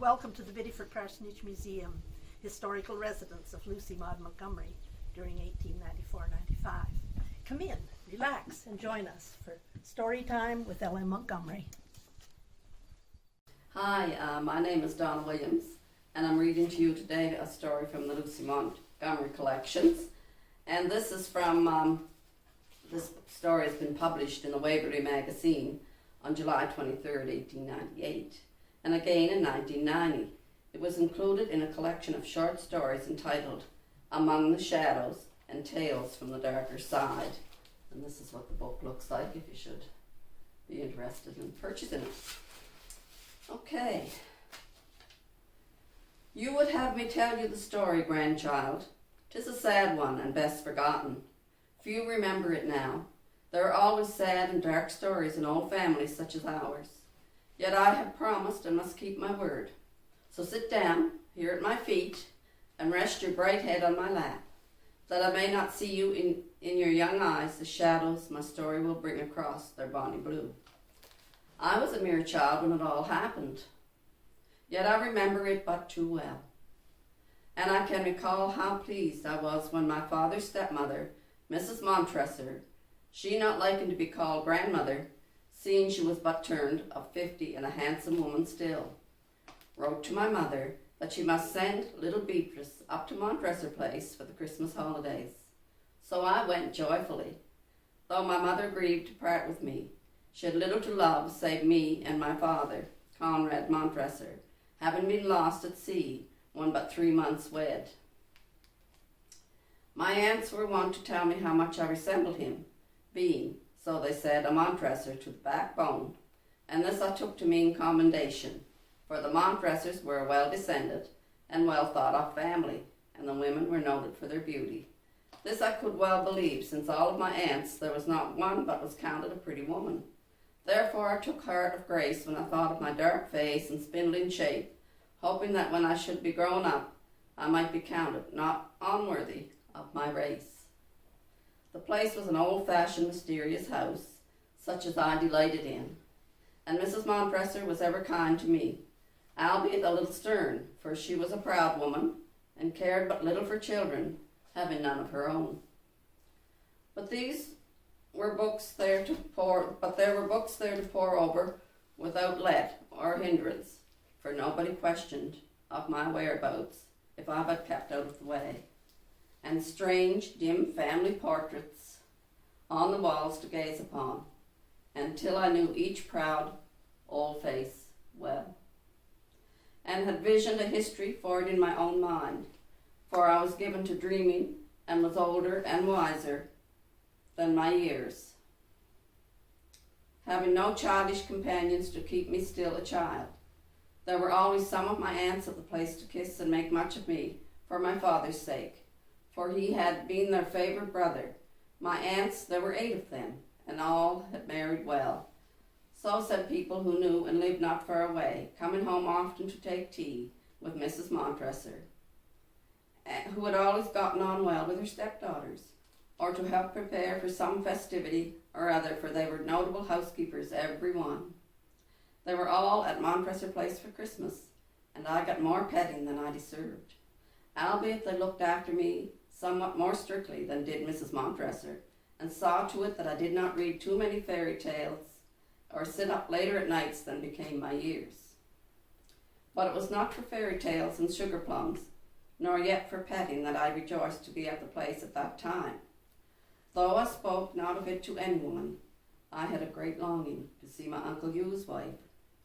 welcome to the Biddeford Parsonage Museum, historical residence of Lucy Maud Montgomery during 1894-95. Come in, relax, and join us for Storytime with LM Montgomery. Hi, my name is Donna Williams, and I'm reading to you today a story from the Lucy Montgomery collections. And this is from, this story has been published in the Waverley magazine on July 23rd, 1898, and again in 1990. It was included in a collection of short stories entitled Among the Shadows and Tales from the Darker Side. And this is what the book looks like if you should be interested in purchasing it. Okay. You would have me tell you the story, grandchild. 'Tis a sad one and best forgotten. Few remember it now. There are always sad and dark stories in old families such as ours. Yet I have promised and must keep my word. So sit down here at my feet and rest your bright head on my lap, that I may not see you in your young eyes the shadows my story will bring across their bonny blue. I was a mere child when it all happened, yet I remember it but too well. And I can recall how pleased I was when my father's stepmother, Mrs. Montresor, she not liking to be called grandmother, seeing she was but turned of 50 and a handsome woman still, wrote to my mother that she must send little Beatrice up to Montresor Place for the Christmas holidays. So I went joyfully, though my mother grieved to part with me. She had little to love save me and my father, Conrad Montresor, having been lost at sea when but 3 months wed. My aunts were wont to tell me how much I resembled him, being, so they said, a Montresor to the backbone, and this I took to mean commendation, for the Montresors were a well-descended and well-thought-of family, and the women were noted for their beauty. This I could well believe, since all of my aunts there was not one but was counted a pretty woman. Therefore I took heart of grace when I thought of my dark face and spindling shape, hoping that when I should be grown up, I might be counted not unworthy of my race. The place was an old-fashioned, mysterious house, such as I delighted in, and Mrs. Montresor was ever kind to me, albeit a little stern, for she was a proud woman, and cared but little for children, having none of her own. But there were books there to pore over without let or hindrance, for nobody questioned of my whereabouts if I but kept out of the way, and strange, dim family portraits on the walls to gaze upon, until I knew each proud old face well, and had visioned a history for it in my own mind, for I was given to dreaming and was older and wiser than my years, having no childish companions to keep me still a child. There were always some of my aunts at the place to kiss and make much of me for my father's sake, for he had been their favourite brother. My aunts, there were 8 of them, and all had married well. So said people who knew and lived not far away, coming home often to take tea with Mrs. Montresor, who had always gotten on well with her stepdaughters, or to help prepare for some festivity or other, for they were notable housekeepers, every one. They were all at Montresor Place for Christmas, and I got more petting than I deserved, albeit they looked after me somewhat more strictly than did Mrs. Montresor, and saw to it that I did not read too many fairy tales or sit up later at nights than became my years. But it was not for fairy tales and sugar plums, nor yet for petting, that I rejoiced to be at the place at that time. Though I spoke not of it to any woman, I had a great longing to see my Uncle Hugh's wife,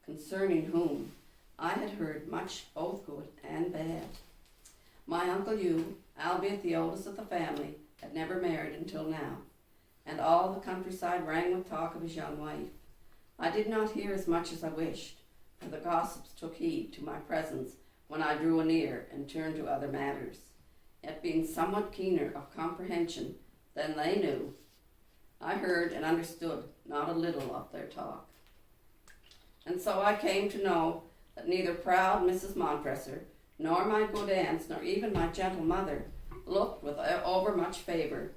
concerning whom I had heard much both good and bad. My Uncle Hugh, albeit the oldest of the family, had never married until now, and all the countryside rang with talk of his young wife. I did not hear as much as I wished, for the gossips took heed to my presence when I drew anear and turned to other matters, yet being somewhat keener of comprehension than they knew, I heard and understood not a little of their talk. And so I came to know that neither proud Mrs. Montresor, nor my good aunts, nor even my gentle mother, looked with overmuch favour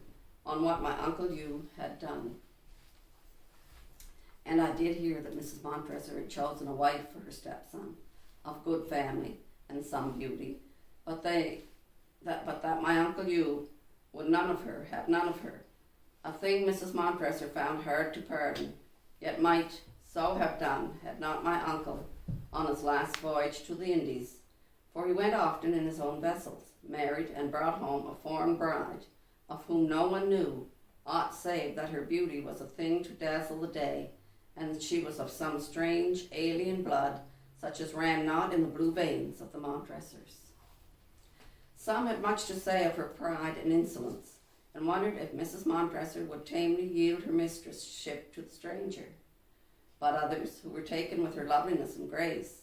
on what my Uncle Hugh had done. And I did hear that Mrs. Montresor had chosen a wife for her stepson, of good family and some beauty, but that my Uncle Hugh would have none of her, a thing Mrs. Montresor found hard to pardon, yet might so have done had not my uncle, on his last voyage to the Indies, for he went often in his own vessels, married and brought home a foreign bride, of whom no one knew aught save that her beauty was a thing to dazzle the day, and that she was of some strange alien blood, such as ran not in the blue veins of the Montresors. Some had much to say of her pride and insolence, and wondered if Mrs. Montresor would tamely yield her mistress-ship to the stranger. But others, who were taken with her loveliness and grace,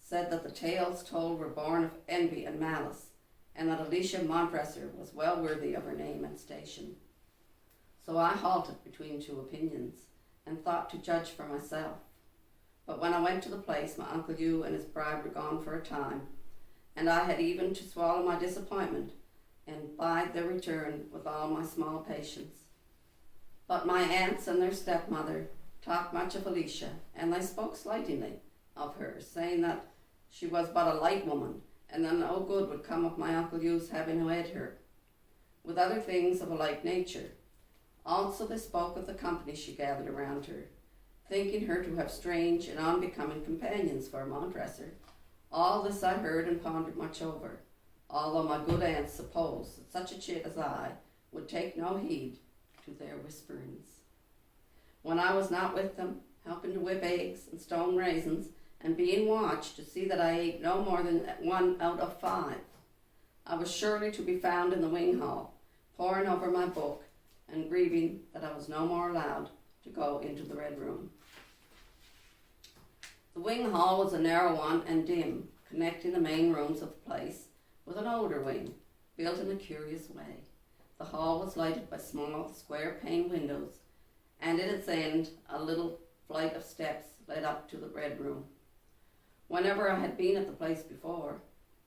said that the tales told were born of envy and malice, and that Alicia Montresor was well worthy of her name and station. So I halted between two opinions, and thought to judge for myself. But when I went to the place, my Uncle Hugh and his bride were gone for a time, and I had even to swallow my disappointment and bide their return with all my small patience. But my aunts and their stepmother talked much of Alicia, and they spoke slightingly of her, saying that she was but a light woman, and that no good would come of my Uncle Hugh's having wed her, with other things of a like nature. Also they spoke of the company she gathered around her, thinking her to have strange and unbecoming companions for a Montresor. All this I heard and pondered much over, although my good aunts supposed that such a chit as I would take no heed to their whisperings. When I was not with them, helping to whip eggs and stone raisins, and being watched to see that I ate no more than 1 out of 5, I was surely to be found in the wing hall, poring over my book, and grieving that I was no more allowed to go into the Red Room. The wing hall was a narrow one and dim, connecting the main rooms of the place with an older wing, built in a curious way. The hall was lighted by small, square-paned windows, and at its end a little flight of steps led up to the Red Room. Whenever I had been at the place before,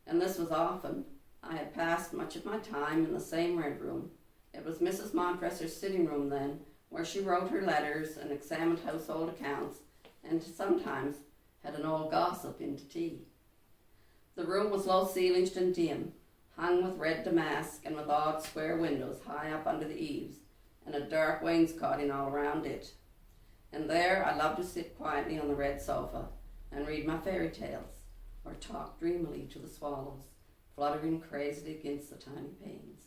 and this was often, I had passed much of my time in the same Red Room. It was Mrs. Montresor's sitting room then, where she wrote her letters and examined household accounts, and sometimes had an old gossip in to tea. The room was low-ceilinged and dim, hung with red damask and with odd square windows high up under the eaves, and a dark wainscoting all around it. And there I loved to sit quietly on the red sofa and read my fairy tales, or talk dreamily to the swallows, fluttering crazily against the tiny panes.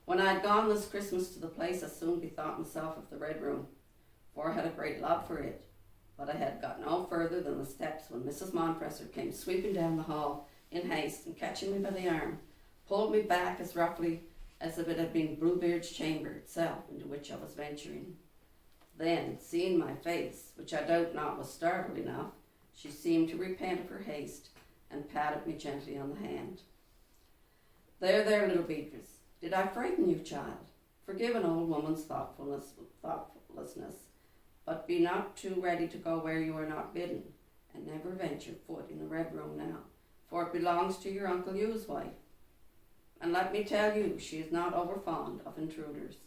When I had gone this Christmas to the place, I soon bethought myself of the Red Room, for I had a great love for it. But I had got no further than the steps when Mrs. Montresor came sweeping down the hall in haste, and catching me by the arm, pulled me back as roughly as if it had been Bluebeard's chamber itself into which I was venturing. Then, seeing my face, which I doubt not was startled enough, she seemed to repent of her haste, and patted me gently on the hand. There, little Beatrice, did I frighten you, child? Forgive an old woman's thoughtlessness, but be not too ready to go where you are not bidden, and never venture foot in the Red Room now, for it belongs to your Uncle Hugh's wife. And let me tell you, she is not over fond of intruders.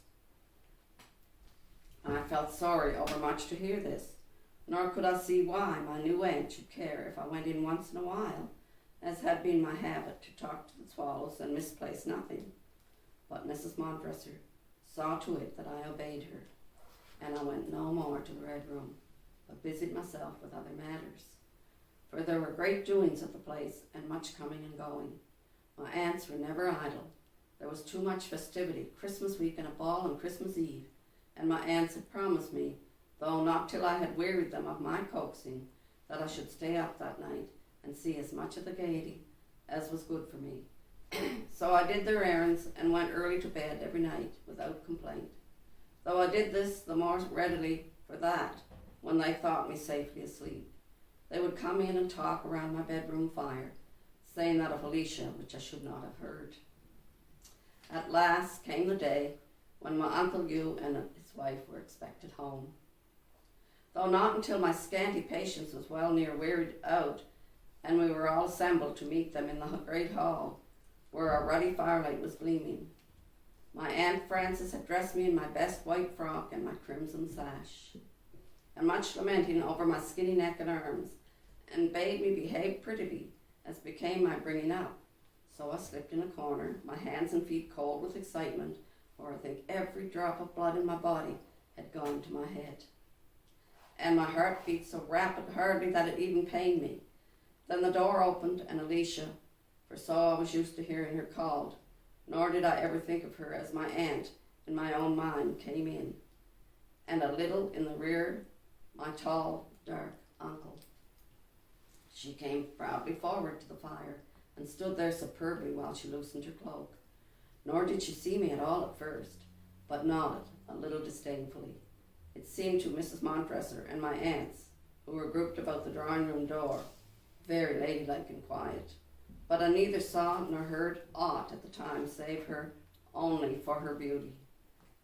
I felt sorry overmuch to hear this, nor could I see why my new aunt should care if I went in once in a while, as had been my habit to talk to the swallows and misplace nothing. But Mrs. Montresor saw to it that I obeyed her, and I went no more to the Red Room, but busied myself with other matters. For there were great doings at the place, and much coming and going. My aunts were never idle. There was too much festivity, Christmas week and a ball on Christmas Eve, and my aunts had promised me, though not till I had wearied them of my coaxing, that I should stay up that night and see as much of the gaiety as was good for me. So I did their errands and went early to bed every night without complaint, though I did this the more readily for that when they thought me safely asleep. They would come in and talk around my bedroom fire, saying that of Alicia which I should not have heard. At last came the day when my Uncle Hugh and his wife were expected home. Though not until my scanty patience was well near wearied out, and we were all assembled to meet them in the great hall, where a ruddy firelight was gleaming. My Aunt Frances had dressed me in my best white frock and my crimson sash, and much lamenting over my skinny neck and arms, and bade me behave prettily, as became my bringing up. So I slipped in a corner, my hands and feet cold with excitement, for I think every drop of blood in my body had gone to my head. And my heart beat so hardly that it even pained me. Then the door opened, and Alicia, for so I was used to hearing her called, nor did I ever think of her as my aunt in my own mind, came in. And a little in the rear, my tall, dark uncle. She came proudly forward to the fire and stood there superbly while she loosened her cloak. Nor did she see me at all at first, but nodded a little disdainfully. It seemed to Mrs. Montresor and my aunts, who were grouped about the drawing-room door, very ladylike and quiet. But I neither saw nor heard aught at the time save her only for her beauty.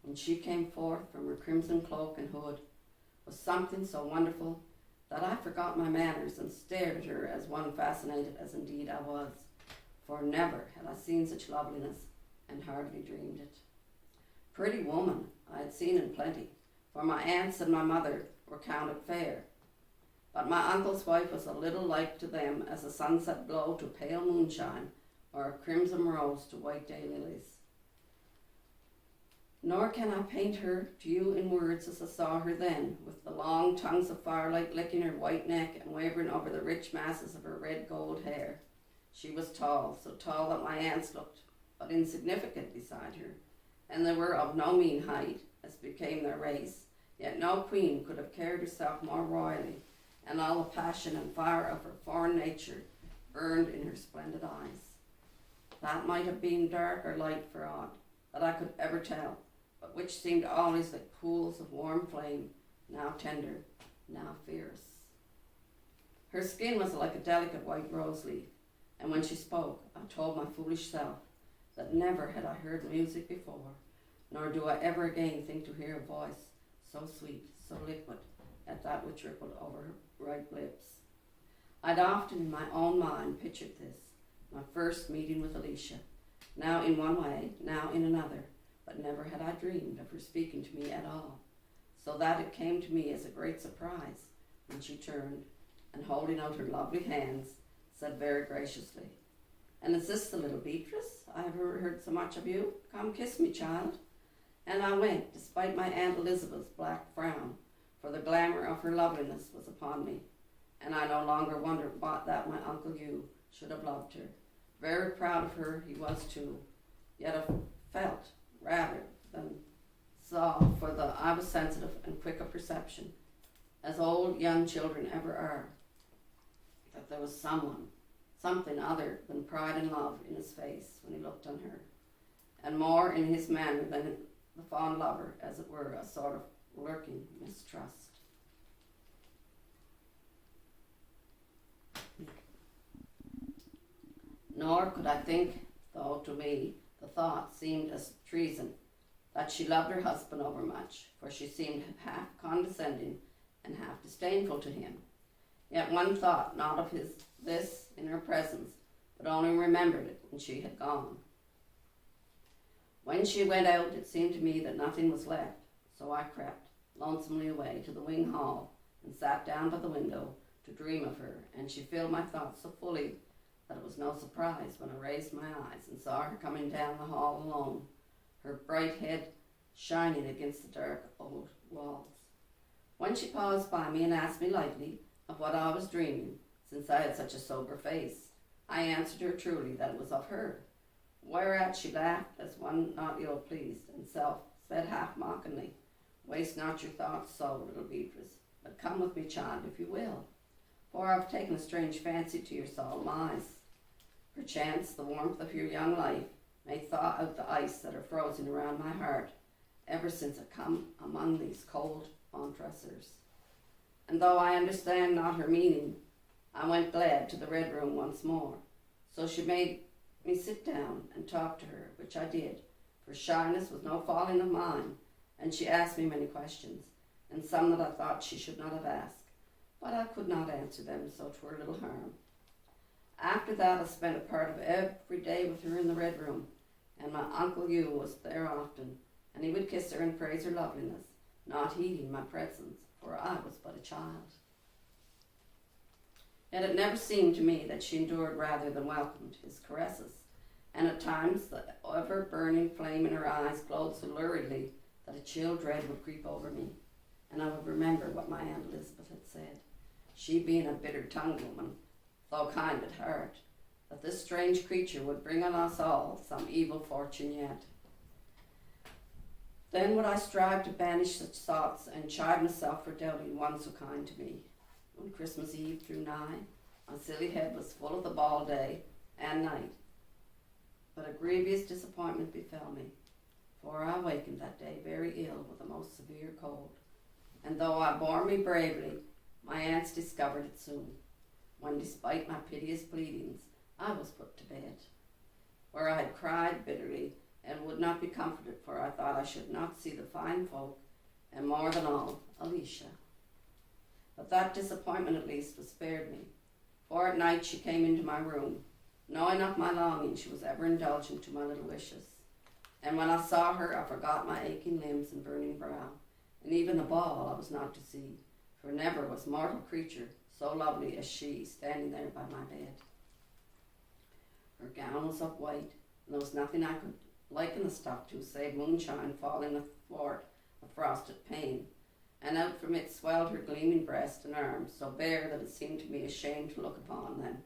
When she came forth from her crimson cloak and hood, was something so wonderful that I forgot my manners and stared at her as one fascinated as indeed I was, for never had I seen such loveliness and hardly dreamed it. Pretty woman I had seen in plenty, for my aunts and my mother were counted fair, but my uncle's wife was a little like to them as a sunset glow to pale moonshine, or a crimson rose to white daylilies. Nor can I paint her to you in words as I saw her then, with the long tongues of firelight licking her white neck and wavering over the rich masses of her red gold hair. She was tall, so tall that my aunts looked but insignificant beside her, and they were of no mean height, as became their race, yet no queen could have carried herself more royally, and all the passion and fire of her foreign nature burned in her splendid eyes. That might have been dark or light for aught that I could ever tell, but which seemed always like pools of warm flame, now tender, now fierce. Her skin was like a delicate white rose leaf, and when she spoke, I told my foolish self that never had I heard music before, nor do I ever again think to hear a voice so sweet, so liquid, at that which rippled over her ripe lips. I'd often in my own mind pictured this, my first meeting with Alicia, now in one way, now in another, but never had I dreamed of her speaking to me at all, so that it came to me as a great surprise when she turned, and holding out her lovely hands, said very graciously, "And is this the little Beatrice? I have heard so much of you. Come kiss me, child." And I went, despite my Aunt Elizabeth's black frown, for the glamour of her loveliness was upon me, and I no longer wondered that my Uncle Hugh should have loved her. Very proud of her he was too, yet I felt rather than saw, for I was sensitive and quick of perception, as old young children ever are, that there was something other than pride and love in his face when he looked on her, and more in his manner than the fond lover, as it were, a sort of lurking mistrust. Nor could I think, though to me the thought seemed as treason, that she loved her husband overmuch, for she seemed half condescending and half disdainful to him. Yet one thought not of this in her presence, but only remembered it when she had gone. When she went out, it seemed to me that nothing was left, so I crept lonesomely away to the wing hall and sat down by the window to dream of her, and she filled my thoughts so fully that it was no surprise when I raised my eyes and saw her coming down the hall alone, her bright head shining against the dark old walls. When she paused by me and asked me lightly of what I was dreaming, since I had such a sober face, I answered her truly that it was of her, whereat she laughed as one not ill pleased, and said half mockingly, "Waste not your thoughts so, little Beatrice, but come with me, child, if you will, for I've taken a strange fancy to your solemn eyes. Perchance the warmth of your young life may thaw out the ice that are frozen around my heart, ever since I come among these cold Montresors." And though I understand not her meaning, I went glad to the Red Room once more. So she made me sit down and talk to her, which I did, for shyness was no falling of mine, and she asked me many questions, and some that I thought she should not have asked, but I could not answer them, so 'twere little harm. After that I spent a part of every day with her in the Red Room, and my Uncle Hugh was there often, and he would kiss her and praise her loveliness, not heeding my presence, for I was but a child. Yet it never seemed to me that she endured rather than welcomed his caresses, and at times the ever-burning flame in her eyes glowed so luridly that a chill dread would creep over me, and I would remember what my Aunt Elizabeth had said, she being a bitter-tongued woman, though kind at heart, that this strange creature would bring on us all some evil fortune yet. Then would I strive to banish such thoughts and chide myself for doubting one so kind to me. When Christmas Eve drew nigh, my silly head was full of the ball day and night. But a grievous disappointment befell me, for I awakened that day very ill with a most severe cold, and though I bore me bravely, my aunts discovered it soon, when despite my piteous pleadings, I was put to bed, where I had cried bitterly and would not be comforted, for I thought I should not see the fine folk, and more than all, Alicia. But that disappointment at least was spared me, for at night she came into my room, knowing of my longing she was ever indulgent to my little wishes. And when I saw her, I forgot my aching limbs and burning brow, and even the ball I was not to see, for never was mortal creature so lovely as she, standing there by my bed. Her gown was of white, and there was nothing I could liken the stuff to save moonshine falling athwart a frosted pane, and out from it swelled her gleaming breast and arms, so bare that it seemed to me a shame to look upon them.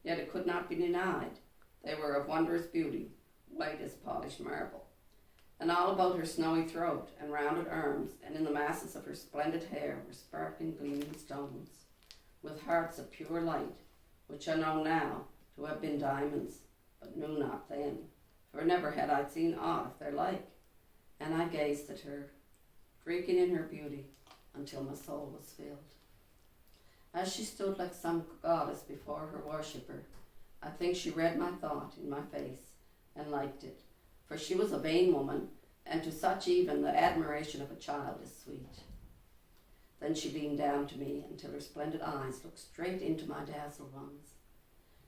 Yet it could not be denied. They were of wondrous beauty, white as polished marble. And all about her snowy throat and rounded arms, and in the masses of her splendid hair, were sparkling gleaming stones, with hearts of pure light, which I know now to have been diamonds, but knew not then, for never had I seen aught of their like. And I gazed at her, drinking in her beauty, until my soul was filled. As she stood like some goddess before her worshipper, I think she read my thought in my face, and liked it, for she was a vain woman, and to such even the admiration of a child is sweet. Then she leaned down to me until her splendid eyes looked straight into my dazzled ones.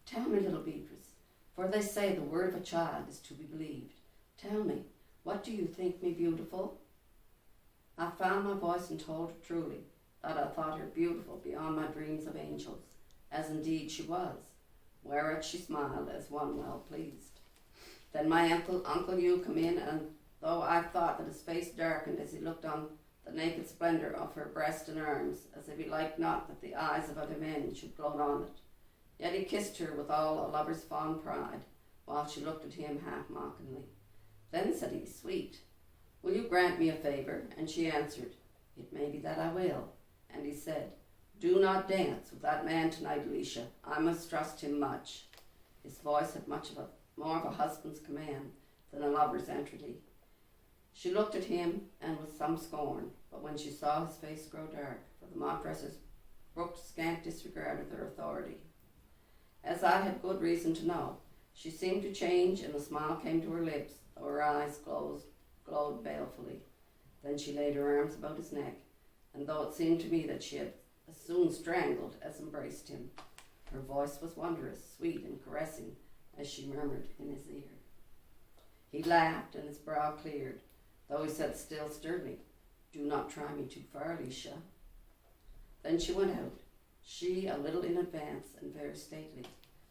Tell me, little Beatrice, for they say the word of a child is to be believed. Tell me, what do you think me beautiful? I found my voice and told her truly that I thought her beautiful beyond my dreams of angels, as indeed she was, whereat she smiled as one well pleased. Then my Uncle Hugh come in, and though I thought that his face darkened as he looked on the naked splendour of her breast and arms, as if he liked not that the eyes of other men should gloat on it, yet he kissed her with all a lover's fond pride, while she looked at him half mockingly. Then said he, Sweet, will you grant me a favour? And she answered, It may be that I will. And he said, Do not dance with that man tonight, Alicia. I mistrust him much. His voice had more of a husband's command than a lover's entreaty. She looked at him, and with some scorn, but when she saw his face grow dark, for the Montresors brooked scant disregard of their authority, as I had good reason to know, she seemed to change, and the smile came to her lips, though her eyes glowed balefully. Then she laid her arms about his neck, and though it seemed to me that she had as soon strangled as embraced him, her voice was wondrous, sweet and caressing, as she murmured in his ear. He laughed, and his brow cleared, though he said still sternly, Do not try me too far, Alicia. Then she went out, she a little in advance and very stately.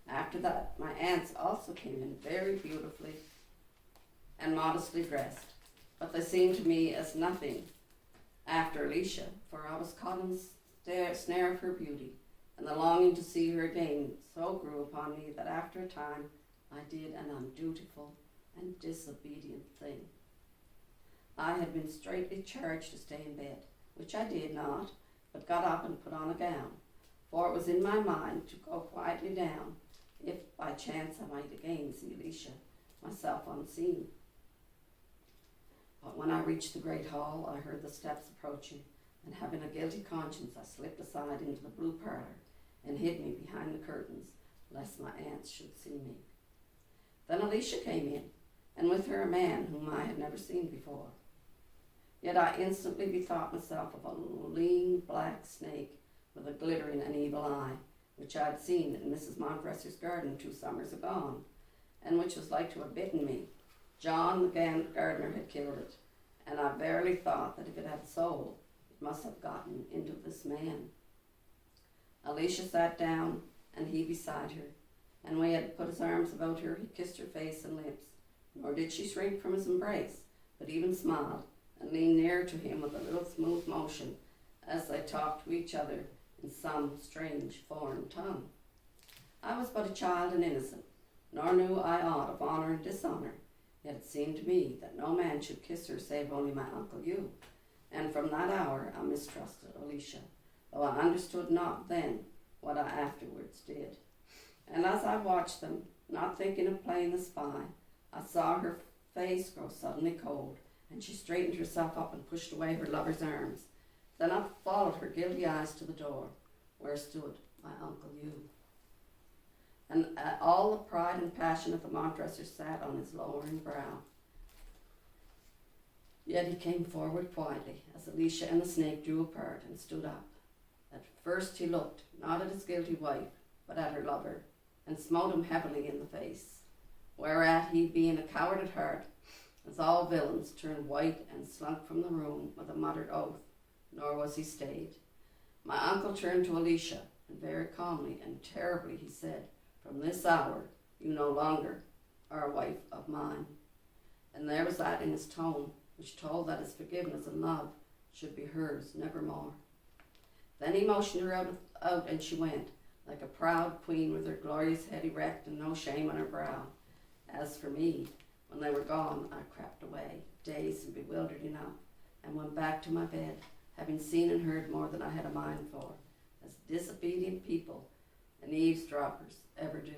After that, my aunts also came in very beautifully and modestly dressed, but they seemed to me as nothing after Alicia, for I was caught in the snare of her beauty, and the longing to see her again so grew upon me that after a time I did an undutiful and disobedient thing. I had been straitly charged to stay in bed, which I did not, but got up and put on a gown, for it was in my mind to go quietly down, if by chance I might again see Alicia, myself unseen. But when I reached the great hall, I heard the steps approaching, and having a guilty conscience, I slipped aside into the blue parlour, and hid me behind the curtains, lest my aunts should see me. Then Alicia came in, and with her a man whom I had never seen before. Yet I instantly bethought myself of a lean black snake with a glittering and evil eye, which I had seen in Mrs. Montressor's garden 2 summers agone, and which was like to have bitten me. John, the gardener, had killed it, and I verily thought that if it had a soul, it must have gotten into this man. Alicia sat down, and he beside her, and when he had put his arms about her, he kissed her face and lips. Nor did she shrink from his embrace, but even smiled, and leaned nearer to him with a little smooth motion, as they talked to each other in some strange foreign tongue. I was but a child and innocent, nor knew I aught of honour and dishonour, yet it seemed to me that no man should kiss her save only my Uncle Hugh, and from that hour I mistrusted Alicia, though I understood not then what I afterwards did. And as I watched them, not thinking of playing the spy, I saw her face grow suddenly cold, and she straightened herself up and pushed away her lover's arms. Then I followed her guilty eyes to the door, where stood my Uncle Hugh. And all the pride and passion of the Montresor sat on his lowering brow. Yet he came forward quietly, as Alicia and the snake drew apart and stood up. At first he looked, not at his guilty wife, but at her lover, and smote him heavily in the face, whereat he, being a coward at heart, as all villains, turned white and slunk from the room with a muttered oath, nor was he stayed. My uncle turned to Alicia, and very calmly and terribly he said, "From this hour you no longer are a wife of mine." And there was that in his tone which told that his forgiveness and love should be hers nevermore. Then he motioned her out, and she went, like a proud queen with her glorious head erect and no shame on her brow. As for me, when they were gone, I crept away, dazed and bewildered enough, and went back to my bed, having seen and heard more than I had a mind for, as disobedient people and eavesdroppers ever do.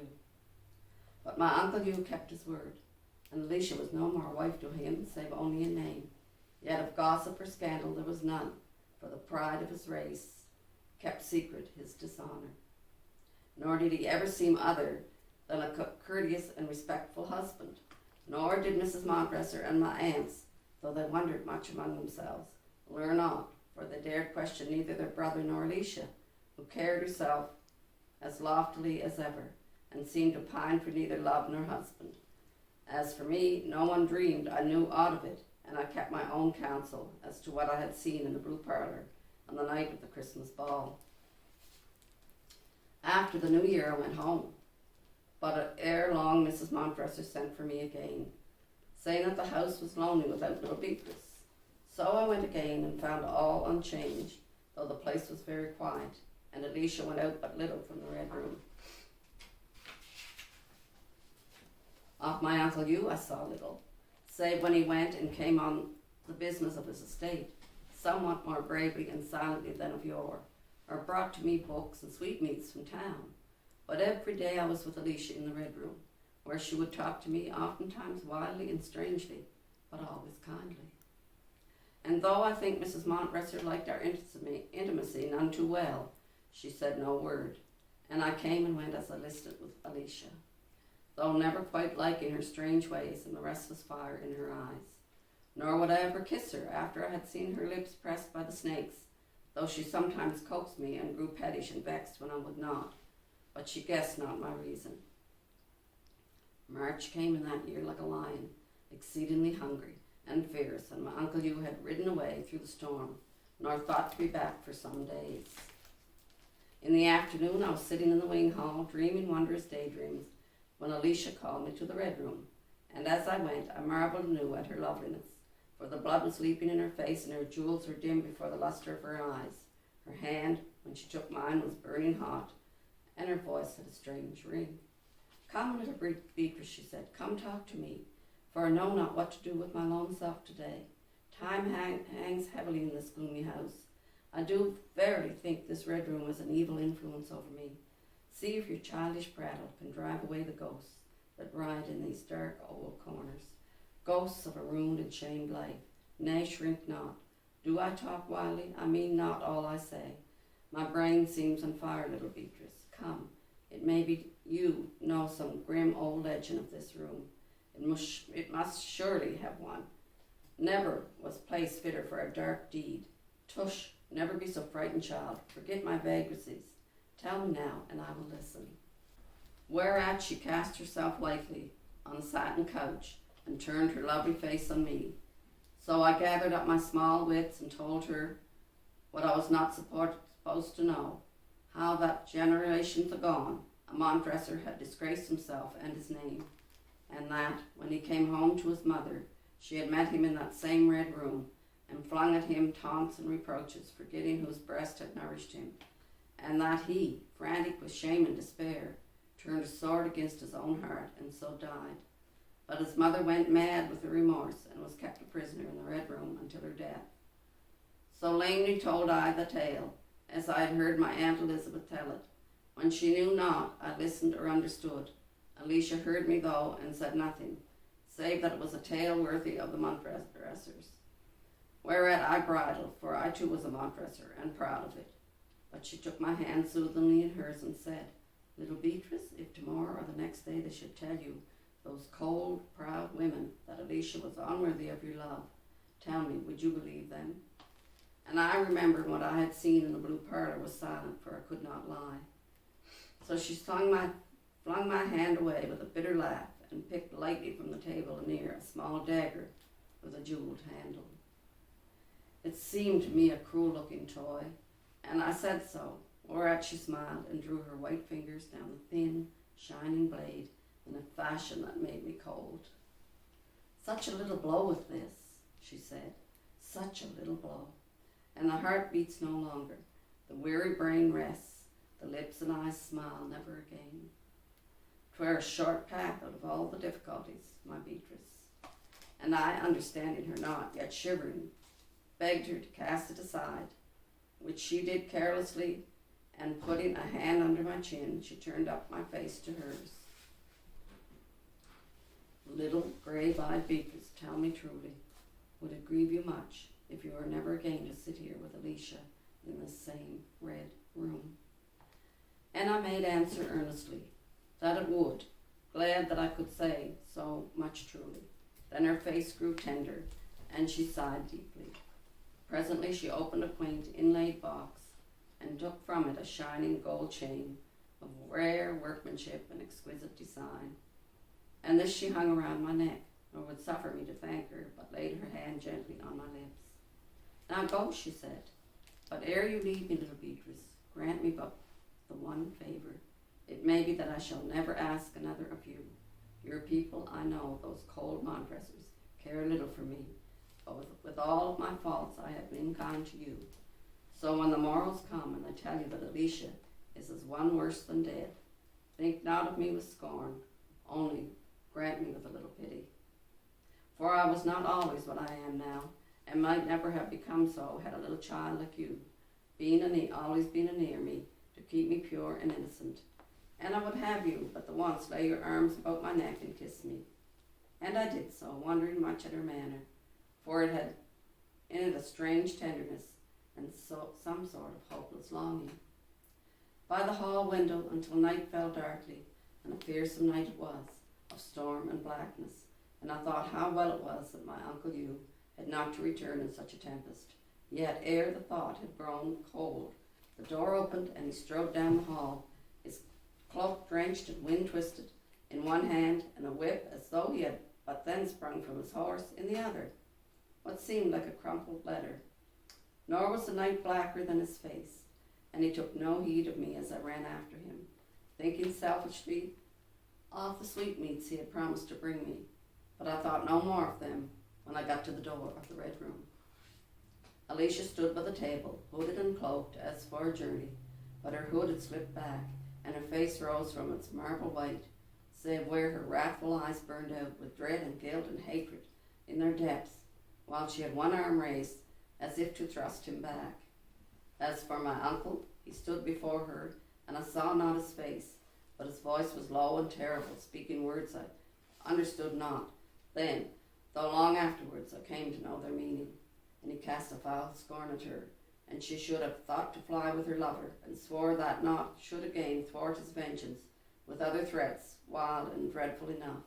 But my Uncle Hugh kept his word, and Alicia was no more wife to him, save only in name. Yet of gossip or scandal there was none, for the pride of his race kept secret his dishonour. Nor did he ever seem other than a courteous and respectful husband, nor did Mrs. Montresor and my aunts, though they wondered much among themselves, learn aught, for they dared question neither their brother nor Alicia, who carried herself as loftily as ever, and seemed to pine for neither love nor husband. As for me, no one dreamed I knew aught of it, and I kept my own counsel as to what I had seen in the blue parlour on the night of the Christmas ball. After the New Year I went home, but ere long Mrs. Montresor sent for me again, saying that the house was lonely without little Beatrice. So I went again and found all unchanged, though the place was very quiet, and Alicia went out but little from the Red Room. Of my Uncle Hugh I saw little, save when he went and came on the business of his estate, somewhat more bravely and silently than of yore, or brought to me books and sweetmeats from town. But every day I was with Alicia in the Red Room, where she would talk to me, oftentimes wildly and strangely, but always kindly. And though I think Mrs. Montresor liked our intimacy none too well, she said no word, and I came and went as I listed with Alicia, though never quite liking her strange ways and the restless fire in her eyes. Nor would I ever kiss her after I had seen her lips pressed by the snakes, though she sometimes coaxed me and grew pettish and vexed when I would not, but she guessed not my reason. March came in that year like a lion, exceedingly hungry and fierce, and my Uncle Hugh had ridden away through the storm, nor thought to be back for some days. In the afternoon I was sitting in the wing hall, dreaming wondrous daydreams, when Alicia called me to the Red Room, and as I went I marvelled anew at her loveliness, for the blood was leaping in her face, and her jewels were dim before the lustre of her eyes. Her hand, when she took mine, was burning hot, and her voice had a strange ring. "Come, little Beatrice," she said, "come talk to me, for I know not what to do with my lone self today. Time hangs heavily in this gloomy house. I do verily think this Red Room has an evil influence over me. See if your childish prattle can drive away the ghosts that ride in these dark old corners. Ghosts of a ruined and shamed life. Nay, shrink not. Do I talk wildly? I mean not all I say. My brain seems on fire, little Beatrice. Come, it may be you know some grim old legend of this room. It must surely have one. Never was place fitter for a dark deed. Tush, never be so frightened, child. Forget my vagaries. Tell me now, and I will listen." Whereat she cast herself lightly on the satin couch, and turned her lovely face on me. So I gathered up my small wits and told her what I was not supposed to know, how that generations agone a Montresor had disgraced himself and his name, and that, when he came home to his mother, she had met him in that same red room, and flung at him taunts and reproaches, forgetting whose breast had nourished him, and that he, frantic with shame and despair, turned a sword against his own heart, and so died. But his mother went mad with the remorse, and was kept a prisoner in the red room until her death. So lamely told I the tale, as I had heard my Aunt Elizabeth tell it. When she knew not, I listened or understood. Alicia heard me though, and said nothing, save that it was a tale worthy of the Montresors. Whereat I bridled, for I too was a Montresor, and proud of it. But she took my hand soothingly in hers, and said, "Little Beatrice, if tomorrow or the next day they should tell you, those cold, proud women, that Alicia was unworthy of your love, tell me, would you believe them?" And I remembered what I had seen in the blue parlour was silent, for I could not lie. So she flung my hand away with a bitter laugh, and picked lightly from the table near a small dagger with a jewelled handle. It seemed to me a cruel-looking toy, and I said so, whereat she smiled and drew her white fingers down the thin, shining blade in a fashion that made me cold. "Such a little blow with this," she said, "such a little blow, and the heart beats no longer, the weary brain rests, the lips and eyes smile never again. 'Twere a short path out of all the difficulties, my Beatrice." And I, understanding her not, yet shivering, begged her to cast it aside, which she did carelessly, and putting a hand under my chin, she turned up my face to hers. "Little grave-eyed Beatrice, tell me truly, would it grieve you much if you were never again to sit here with Alicia in this same red room?" And I made answer earnestly, that it would, glad that I could say so much truly. Then her face grew tender, and she sighed deeply. Presently she opened a quaint inlaid box, and took from it a shining gold chain of rare workmanship and exquisite design. And this she hung around my neck, nor would suffer me to thank her, but laid her hand gently on my lips. "Now go," she said, "but ere you leave me, little Beatrice, grant me but the one favour. It may be that I shall never ask another of you. Your people, I know, those cold Montresors, care little for me, but with all of my faults I have been kind to you. So when the morrows come and I tell you that Alicia is as one worse than dead, think not of me with scorn, only grant me with a little pity. For I was not always what I am now, and might never have become so had a little child like you always been near me to keep me pure and innocent. And I would have you but the once lay your arms about my neck and kiss me." And I did so, wondering much at her manner, for it had in it a strange tenderness, and so some sort of hopeless longing. By the hall window until night fell darkly, and a fearsome night it was, of storm and blackness, and I thought how well it was that my Uncle Hugh had not to return in such a tempest. Yet ere the thought had grown cold, the door opened, and he strode down the hall, his cloak drenched and wind-twisted in one hand, and a whip, as though he had but then sprung from his horse, in the other, what seemed like a crumpled letter. Nor was the night blacker than his face, and he took no heed of me as I ran after him, thinking selfishly of the sweetmeats he had promised to bring me, but I thought no more of them when I got to the door of the red room. Alicia stood by the table, hooded and cloaked as for a journey, but her hood had slipped back, and her face rose from its marble white, save where her wrathful eyes burned out with dread and guilt and hatred in their depths, while she had one arm raised as if to thrust him back. As for my uncle, he stood before her, and I saw not his face, but his voice was low and terrible, speaking words I understood not. Then, though long afterwards, I came to know their meaning, and he cast a foul scorn at her, and she should have thought to fly with her lover, and swore that naught should again thwart his vengeance, with other threats, wild and dreadful enough.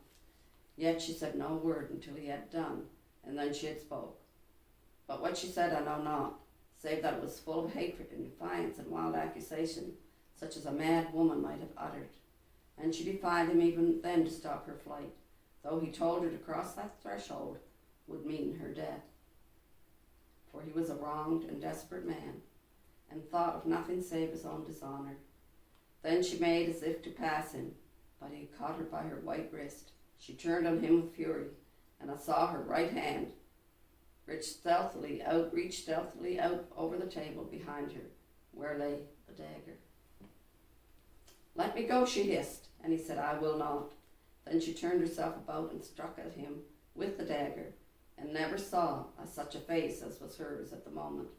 Yet she said no word until he had done, and then she had spoke. But what she said I know not, save that it was full of hatred and defiance and wild accusation, such as a mad woman might have uttered. And she defied him even then to stop her flight, though he told her to cross that threshold would mean her death. For he was a wronged and desperate man, and thought of nothing save his own dishonour. Then she made as if to pass him, but he caught her by her white wrist. She turned on him with fury, and I saw her right hand reach stealthily out over the table behind her, where lay the dagger. "Let me go," she hissed, and he said, "I will not." Then she turned herself about and struck at him with the dagger, and never saw such a face as was hers at the moment.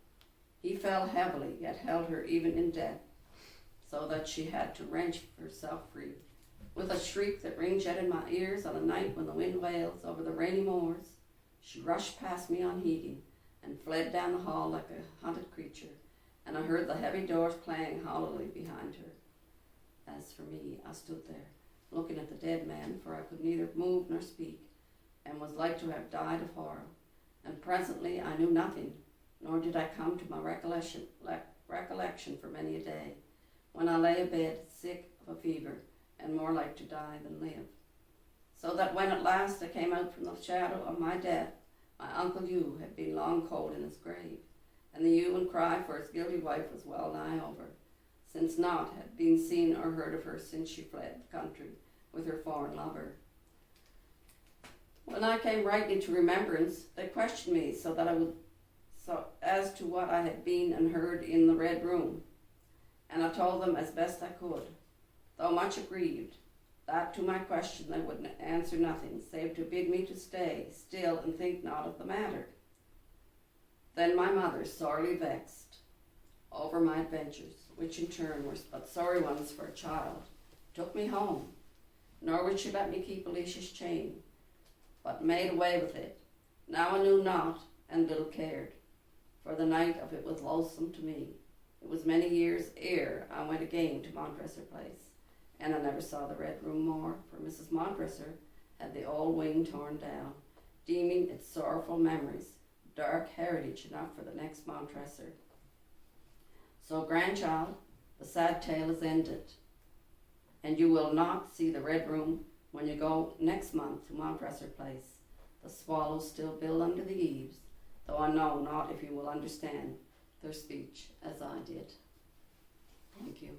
He fell heavily, yet held her even in death, so that she had to wrench herself free. With a shriek that rings yet in my ears on a night when the wind wails over the rainy moors, she rushed past me unheeding and fled down the hall like a hunted creature, and I heard the heavy doors clang hollowly behind her. As for me, I stood there, looking at the dead man, for I could neither move nor speak, and was like to have died of horror. And presently I knew nothing, nor did I come to my recollection for many a day, when I lay abed, sick of a fever, and more like to die than live. So that when at last I came out from the shadow of my death, my Uncle Hugh had been long cold in his grave, and the hue and cry for his guilty wife was well nigh over, since naught had been seen or heard of her since she fled the country with her foreign lover. When I came rightly to remembrance, they questioned me as to what I had been and heard in the Red Room, and I told them as best I could, though much aggrieved, that to my question they would answer nothing, save to bid me to stay still and think not of the matter. Then my mother, sorely vexed over my adventures, which in turn were but sorry ones for a child, took me home, nor would she let me keep Alicia's chain, but made away with it. Now I knew not, and little cared, for the night of it was loathsome to me. It was many years ere I went again to Montresor Place, and I never saw the Red Room more, for Mrs. Montresor had the old wing torn down, deeming its sorrowful memories dark heritage enough for the next Montresor. So, grandchild, the sad tale is ended, and you will not see the Red Room when you go next month to Montresor Place. The swallows still build under the eaves, though I know not if you will understand their speech as I did. Thank you.